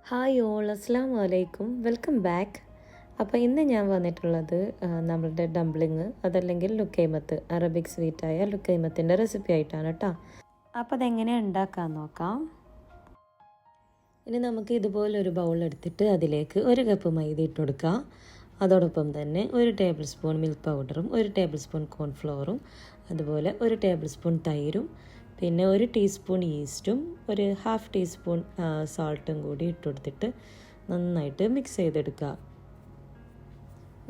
Hi all, അസ്സാം വലൈക്കും, welcome back. അപ്പോൾ ഇന്ന് ഞാൻ വന്നിട്ടുള്ളത് നമ്മളുടെ ഡംപ്ലിങ് അതല്ലെങ്കിൽ ലുക്കൈമത്ത്, അറബിക് സ്വീറ്റായ ലുക്കൈമത്തിൻ്റെ റെസിപ്പി ആയിട്ടാണ് കേട്ടോ. അപ്പോൾ അതെങ്ങനെയാണ് ഉണ്ടാക്കാൻ നോക്കാം. ഇനി നമുക്ക് ഇതുപോലൊരു ബൗൾ എടുത്തിട്ട് അതിലേക്ക് 1 കപ്പ് മൈദ ഇട്ട് കൊടുക്കുക. അതോടൊപ്പം തന്നെ 1 ടേബിൾ സ്പൂൺ മിൽക്ക് പൗഡറും 1 ടേബിൾ സ്പൂൺ കോൺഫ്ലവറും അതുപോലെ 1 ടേബിൾ സ്പൂൺ തൈരും പിന്നെ 1 ടീസ്പൂൺ ഈസ്റ്റും 1/2 ടീസ്പൂൺ സാൾട്ടും കൂടി ഇട്ട് കൊടുത്തിട്ട് നന്നായിട്ട് മിക്സ് ചെയ്തെടുക്കുക.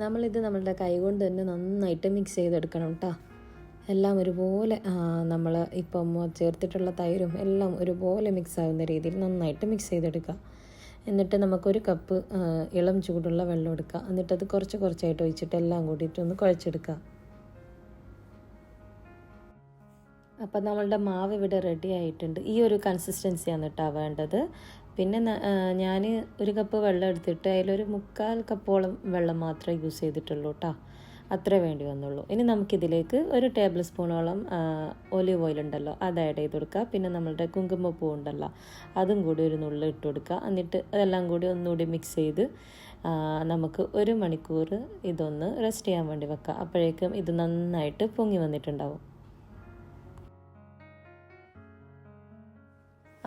നമ്മളിത് നമ്മളുടെ കൈ കൊണ്ട് തന്നെ നന്നായിട്ട് മിക്സ് ചെയ്തെടുക്കണം കേട്ടോ. എല്ലാം ഒരുപോലെ നമ്മൾ ഇപ്പം ചേർത്തിട്ടുള്ള തൈരും എല്ലാം ഒരുപോലെ മിക്സ് ആവുന്ന രീതിയിൽ നന്നായിട്ട് മിക്സ് ചെയ്തെടുക്കുക. എന്നിട്ട് നമുക്കൊരു കപ്പ് ഇളം ചൂടുള്ള വെള്ളം എടുക്കുക. എന്നിട്ടത് കുറച്ചായിട്ട് ഒഴിച്ചിട്ട് എല്ലാം കൂടിയിട്ടൊന്ന് കുഴച്ചെടുക്കുക. അപ്പോൾ നമ്മളുടെ മാവ് ഇവിടെ റെഡി ആയിട്ടുണ്ട്. ഈ ഒരു കൺസിസ്റ്റൻസിയാണ് കേട്ടോ വേണ്ടത്. പിന്നെ ഞാൻ 1 കപ്പ് വെള്ളം എടുത്തിട്ട് അതിലൊരു 1/4 കപ്പോളം വെള്ളം മാത്രമേ യൂസ് ചെയ്തിട്ടുള്ളൂ കേട്ടോ. അത്രേ വേണ്ടി വന്നുള്ളൂ. ഇനി നമുക്കിതിലേക്ക് 1 ടേബിൾ സ്പൂണോളം ഒലിവ് ഓയിൽ ഉണ്ടല്ലോ അത് ആഡ് ചെയ്ത് കൊടുക്കുക. പിന്നെ നമ്മളുടെ കുങ്കുമപ്പൂ ഉണ്ടല്ലോ അതും കൂടി ഒരു നുള്ളി ഇട്ട് കൊടുക്കുക. എന്നിട്ട് അതെല്ലാം കൂടി ഒന്നുകൂടി മിക്സ് ചെയ്ത് നമുക്ക് 1 മണിക്കൂർ ഇതൊന്ന് റെസ്റ്റ് ചെയ്യാൻ വേണ്ടി വെക്കാം. അപ്പോഴേക്കും ഇത് നന്നായിട്ട് പൊങ്ങി വന്നിട്ടുണ്ടാവും.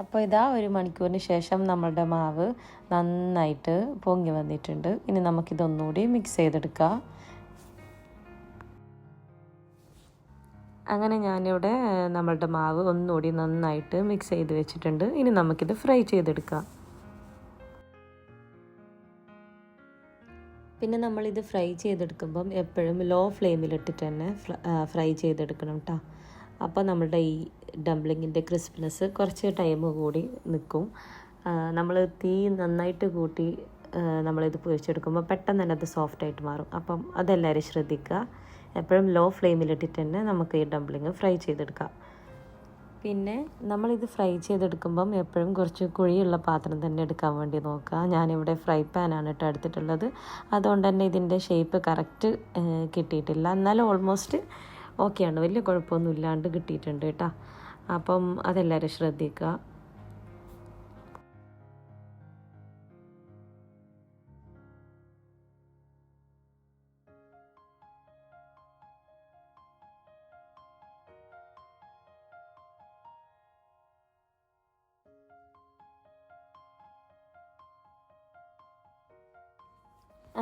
അപ്പോൾ ഇതാ 1 മണിക്കൂറിന് ശേഷം നമ്മളുടെ മാവ് നന്നായിട്ട് പൊങ്ങി വന്നിട്ടുണ്ട്. ഇനി നമുക്കിതൊന്നുകൂടി മിക്സ് ചെയ്തെടുക്കാം. അങ്ങനെ ഞാനിവിടെ നമ്മളുടെ മാവ് ഒന്നുകൂടി നന്നായിട്ട് മിക്സ് ചെയ്ത് വെച്ചിട്ടുണ്ട്. ഇനി നമുക്കിത് ഫ്രൈ ചെയ്തെടുക്കാം. പിന്നെ നമ്മളിത് ഫ്രൈ ചെയ്തെടുക്കുമ്പം എപ്പോഴും ലോ ഫ്ലെയിമിലിട്ടിട്ട് തന്നെ ഫ്രൈ ചെയ്തെടുക്കണം കേട്ടോ. അപ്പോൾ നമ്മളുടെ ഈ ഡംപ്ലിങ്ങിൻ്റെ ക്രിസ്പിനെസ് കുറച്ച് ടൈം കൂടി നിൽക്കും. നമ്മൾ തീ നന്നായിട്ട് കൂട്ടി നമ്മളിത് പൊരിച്ചെടുക്കുമ്പോൾ പെട്ടെന്ന് തന്നെ അത് സോഫ്റ്റായിട്ട് മാറും. അപ്പം അതെല്ലാവരും ശ്രദ്ധിക്കുക. എപ്പോഴും ലോ ഫ്ലെയിമിലിട്ടിട്ട് തന്നെ നമുക്ക് ഈ ഡംപ്ലിങ് ഫ്രൈ ചെയ്തെടുക്കാം. പിന്നെ നമ്മളിത് ഫ്രൈ ചെയ്തെടുക്കുമ്പം എപ്പോഴും കുറച്ച് കുഴിയുള്ള പാത്രം തന്നെ എടുക്കാൻ വേണ്ടി നോക്കുക. ഞാനിവിടെ ഫ്രൈ പാനാണ് കേട്ടോ എടുത്തിട്ടുള്ളത്. അതുകൊണ്ട് തന്നെ ഇതിൻ്റെ ഷേപ്പ് കറക്റ്റ് കിട്ടിയിട്ടില്ല. എന്നാലും ഓൾമോസ്റ്റ് ഓക്കെയാണ്, വലിയ കുഴപ്പമൊന്നും ഇല്ലാണ്ട് കിട്ടിയിട്ടുണ്ട് കേട്ടോ. അപ്പം അതെല്ലാവരും ശ്രദ്ധിക്കുക.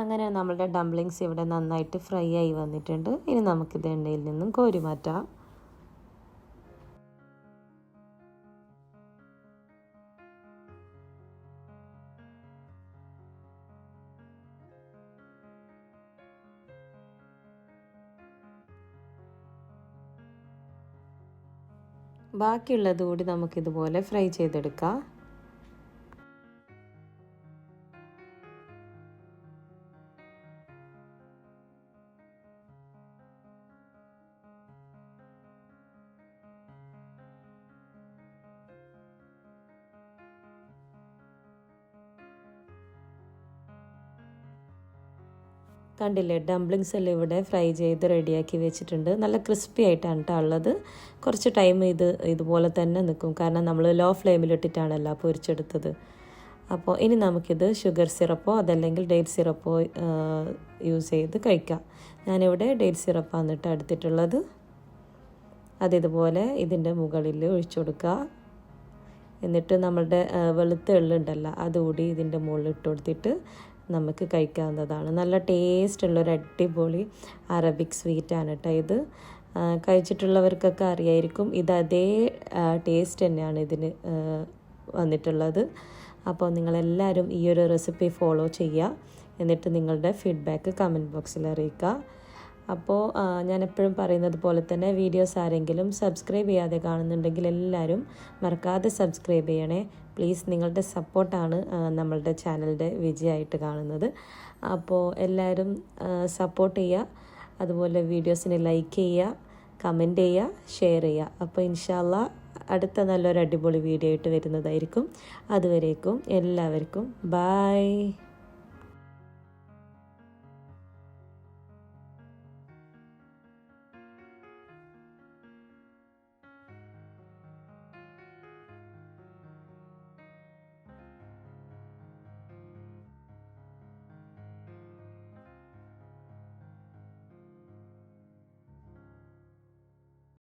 അങ്ങനെ നമ്മളുടെ ഡംപ്ലിങ്സ് ഇവിടെ നന്നായിട്ട് ഫ്രൈ ആയി വന്നിട്ടുണ്ട്. ഇനി നമുക്കിത് എണ്ണയിൽ നിന്നും കോരി മാറ്റാം. ബാക്കിയുള്ളത് കൂടി നമുക്കിതുപോലെ ഫ്രൈ ചെയ്തെടുക്കാം. കണ്ടില്ലേ, ഡംപ്ലിങ്സ് എല്ലാം ഇവിടെ ഫ്രൈ ചെയ്ത് റെഡിയാക്കി വെച്ചിട്ടുണ്ട്. നല്ല ക്രിസ്പി ആയിട്ടാണ് കേട്ടോ ഉള്ളത്. കുറച്ച് ടൈം ഇതുപോലെ തന്നെ നിൽക്കും, കാരണം നമ്മൾ ലോ ഫ്ലെയിമിലിട്ടിട്ടാണല്ലോ പൊരിച്ചെടുത്തത്. അപ്പോൾ ഇനി നമുക്കിത് ഷുഗർ സിറപ്പോ അതല്ലെങ്കിൽ ഡേറ്റ് സിറപ്പോ യൂസ് ചെയ്ത് കഴിക്കാം. ഞാനിവിടെ ഡേറ്റ് സിറപ്പാണ് കേട്ടോ എടുത്തിട്ടുള്ളത്. അതിതുപോലെ ഇതിൻ്റെ മുകളിൽ ഒഴിച്ചു കൊടുക്കുക. എന്നിട്ട് നമ്മളുടെ വെളുത്ത എള്ളുണ്ടല്ലോ അതുകൂടി ഇതിൻ്റെ മുകളിൽ ഇട്ട് കൊടുത്തിട്ട് നമുക്ക് കഴിക്കാവുന്നതാണ്. നല്ല ടേസ്റ്റുള്ളൊരു അടിപൊളി അറബിക് സ്വീറ്റാണ് കേട്ടോ ഇത്. കഴിച്ചിട്ടുള്ളവർക്കൊക്കെ അറിയായിരിക്കും. ഇത് അതേ ടേസ്റ്റ് തന്നെയാണ് ഇതിന് വന്നിട്ടുള്ളത്. അപ്പോൾ നിങ്ങളെല്ലാവരും ഈ ഒരു റെസിപ്പി ഫോളോ ചെയ്യുക. എന്നിട്ട് നിങ്ങളുടെ ഫീഡ്ബാക്ക് കമൻറ്റ് ബോക്സിൽ അറിയിക്കുക. അപ്പോൾ ഞാൻ എപ്പോഴും പറയുന്നത് പോലെ തന്നെ വീഡിയോസ് ആരെങ്കിലും സബ്സ്ക്രൈബ് ചെയ്യാതെ കാണുന്നുണ്ടെങ്കിൽ എല്ലാവരും മറക്കാതെ സബ്സ്ക്രൈബ് ചെയ്യണേ പ്ലീസ്. നിങ്ങളുടെ സപ്പോർട്ടാണ് നമ്മളുടെ ചാനലിൻ്റെ വിജയമായിട്ട് കാണുന്നത്. അപ്പോൾ എല്ലാവരും സപ്പോർട്ട് ചെയ്യുക. അതുപോലെ വീഡിയോസിനെ ലൈക്ക് ചെയ്യുക, കമൻറ്റ് ചെയ്യുക, ഷെയർ ചെയ്യുക. അപ്പോൾ ഇൻഷാ അല്ലാ അടുത്ത നല്ലൊരു അടിപൊളി വീഡിയോ ആയിട്ട് വരുന്നതായിരിക്കും. അതുവരേക്കും എല്ലാവർക്കും ബൈ.